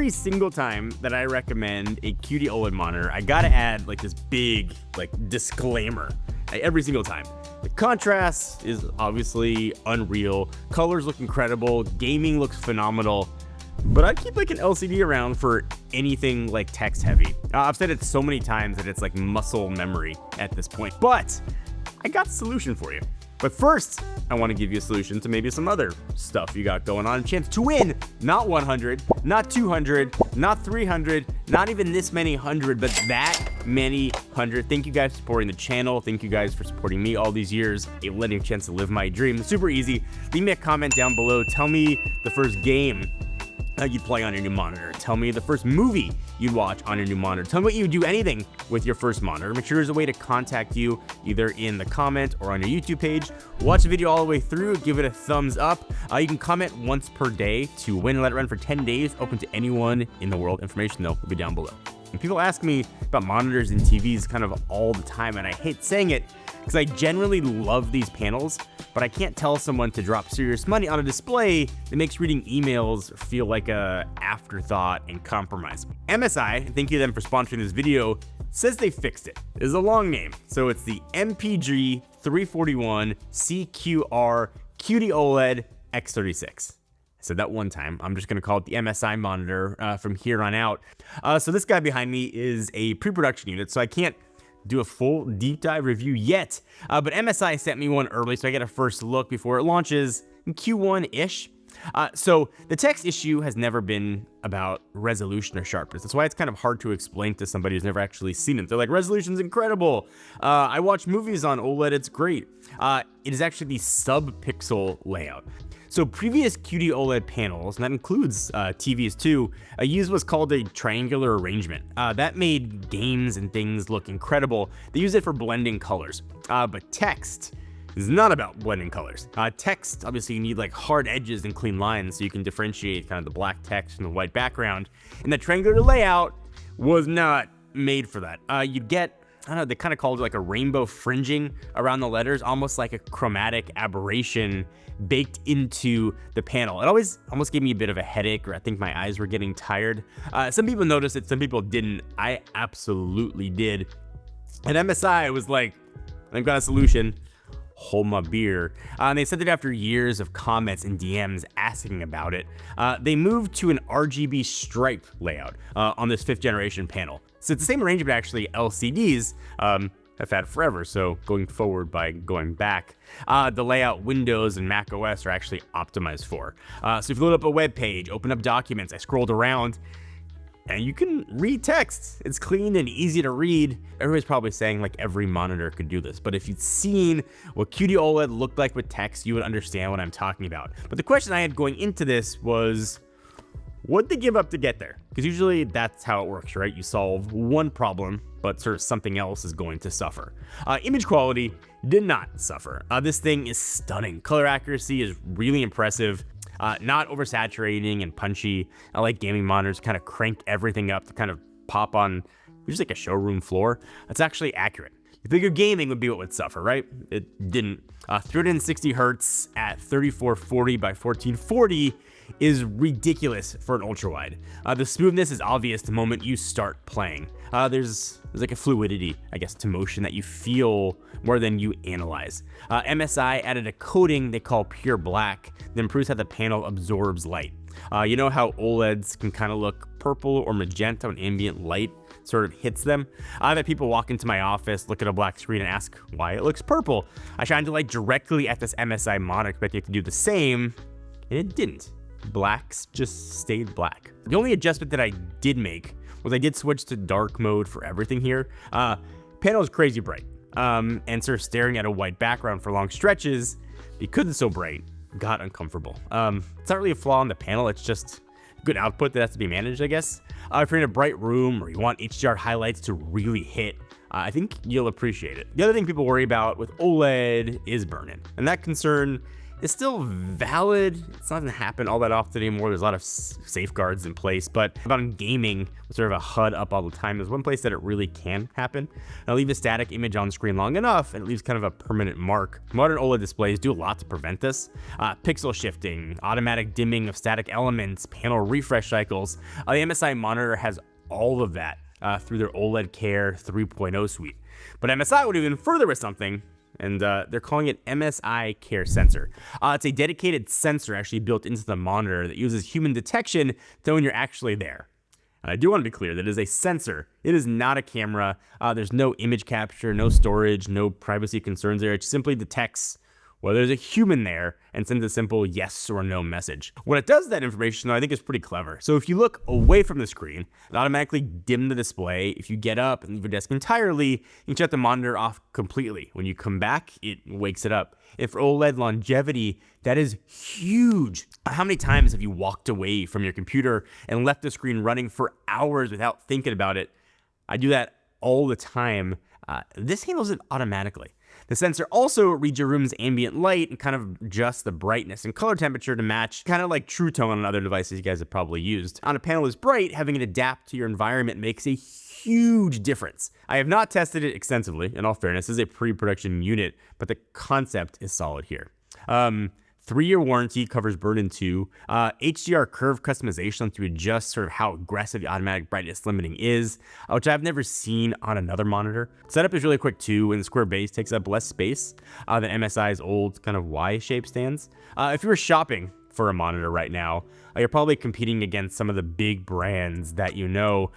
every single time that I recommend a QD-OLED monitor, I gotta add like this big disclaimer. Every single time. The contrast is obviously unreal. Colors look incredible. Gaming looks phenomenal. But I'd keep like an LCD around for anything like text heavy. I've said it so many times that it's like muscle memory at this point. But I got a solution for you. But first, I want to give you a solution to maybe some other stuff you got going on. A chance to win, not 100, not 200, not 300, not even this many 100, but that many 100. Thank you guys for supporting the channel. Thank you guys for supporting me all these years. It led me a chance to live my dream. Super easy. Leave me a comment down below. Tell me the first game you'd play on your new monitor. Tell me the first movie you'd watch on your new monitor. Tell me what you would do anything with your first monitor. Make sure there's a way to contact you either in the comment or on your YouTube page. Watch the video all the way through, give it a thumbs up. You can comment once per day to win and let it run for 10 days, open to anyone in the world. Information though will be down below. And people ask me about monitors and TVs kind of all the time, and I hate saying it because I generally love these panels, but I can't tell someone to drop serious money on a display that makes reading emails feel like a afterthought and compromise. MSI, thank you to them for sponsoring this video, says they fixed it. It is a long name, so it's the MPG 341 CQR QD-OLED X36. I said that one time. I'm just gonna call it the MSI monitor from here on out. So this guy behind me is a pre-production unit, so I can't do a full deep dive review yet, but MSI sent me one early, so I get a first look before it launches in Q1-ish. So the text issue has never been about resolution or sharpness. That's why it's kind of hard to explain to somebody who's never actually seen it. They're like, resolution's incredible. I watch movies on OLED, it's great. It is actually the sub-pixel layout. So previous QD-OLED panels, and that includes TVs too, used what's called a triangular arrangement. That made games and things look incredible. They use it for blending colors, but text is not about blending colors. Text, obviously you need like hard edges and clean lines so you can differentiate kind of the black text from the white background. And the triangular layout was not made for that. You'd get, I don't know, they kind of called it like a rainbow fringing around the letters, almost like a chromatic aberration baked into the panel. It always almost gave me a bit of a headache, or I think my eyes were getting tired. Some people noticed it, some people didn't. I absolutely did. And MSI was like, I've got a solution. Hold my beer. And they said that after years of comments and DMs asking about it, they moved to an RGB-stripe layout on this 5th generation panel. So it's the same arrangement actually LCDs have had forever, so going forward by going back, the layout Windows and Mac OS are actually optimized for. So if you load up a web page, open up documents, I scrolled around, and you can read text. It's clean and easy to read. Everybody's probably saying like every monitor could do this, but if you'd seen what QD-OLED looked like with text, you would understand what I'm talking about. But the question I had going into this was, what'd they give up to get there? Because usually that's how it works, right? You solve one problem, but sort of something else is going to suffer. Image quality did not suffer. This thing is stunning. Color accuracy is really impressive. Not oversaturating and punchy. I like gaming monitors kind of crank everything up to kind of pop on just like a showroom floor. That's actually accurate. You figure gaming would be what would suffer, right? It didn't. 360 hertz at 3440 by 1440 is ridiculous for an ultra wide. The smoothness is obvious the moment you start playing. There's like a fluidity, I guess, to motion that you feel more than you analyze. MSI added a coating they call Pureblack that improves how the panel absorbs light. You know how OLEDs can kind of look purple or magenta when ambient light sort of hits them? I've had people walk into my office, look at a black screen and ask why it looks purple. I shined the light directly at this MSI monitor expecting it to do the same, and it didn't. Blacks just stayed black. The only adjustment that I did make was I did switch to dark mode for everything here. Panel is crazy bright, and sort of staring at a white background for long stretches, because it's so bright, got uncomfortable. It's not really a flaw in the panel, it's just good output that has to be managed, I guess. If you're in a bright room or you want HDR highlights to really hit, I think you'll appreciate it. The other thing people worry about with OLED is burn-in, and that concern is still valid. It's not gonna happen all that often anymore. There's a lot of safeguards in place, but about gaming with sort of a HUD up all the time, there's one place that it really can happen. I'll leave a static image on screen long enough and it leaves kind of a permanent mark. Modern OLED displays do a lot to prevent this. Pixel shifting, automatic dimming of static elements, panel refresh cycles. The MSI monitor has all of that through their OLED Care 3.0 suite. But MSI would even further with something, and they're calling it MSI Care Sensor. It's a dedicated sensor actually built into the monitor that uses human detection to know when you're actually there. And I do want to be clear that it is a sensor. It is not a camera. There's no image capture, no storage, no privacy concerns there. It simply detects whether there's a human there and sends a simple yes or no message. When it does that information, though, I think is pretty clever. So if you look away from the screen, it automatically dim the display. If you get up and leave your desk entirely, you can shut the monitor off completely. When you come back, it wakes it up. And for OLED longevity, that is huge. How many times have you walked away from your computer and left the screen running for hours without thinking about it? I do that all the time. This handles it automatically. The sensor also reads your room's ambient light and kind of adjusts the brightness and color temperature to match, kind of like True Tone on other devices you guys have probably used. On a panel this bright, having it adapt to your environment makes a huge difference. I have not tested it extensively, in all fairness. This is a pre-production unit, but the concept is solid here. 3-year warranty, covers burn-in 2. HDR Curve customization to adjust sort of how aggressive the automatic brightness limiting is, which I've never seen on another monitor. Setup is really quick too, and the square base takes up less space than MSI's old kind of Y-shaped stands. If you were shopping for a monitor right now, you're probably competing against some of the big brands that you know.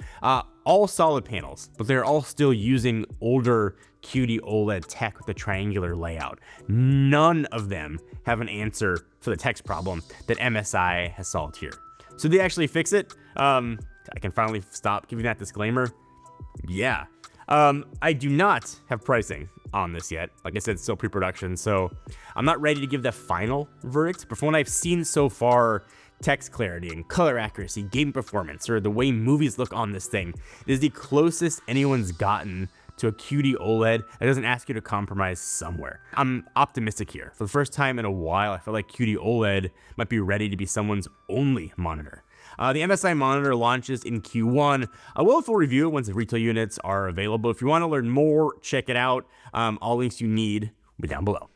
All solid panels, but they're all still using older QD-OLED tech with the triangular layout. None of them have an answer for the text problem that MSI has solved here. So did they actually fix it? I can finally stop giving that disclaimer. Yeah. I do not have pricing on this yet. Like I said, it's still pre-production, so I'm not ready to give the final verdict, but from what I've seen so far, text clarity and color accuracy, game performance, or the way movies look on this thing, it is the closest anyone's gotten to a QD OLED that doesn't ask you to compromise somewhere. I'm optimistic here. For the first time in a while, I feel like QD OLED might be ready to be someone's only monitor. The MSI monitor launches in Q1. I will full review it once the retail units are available. If you want to learn more, check it out. All links you need will be down below.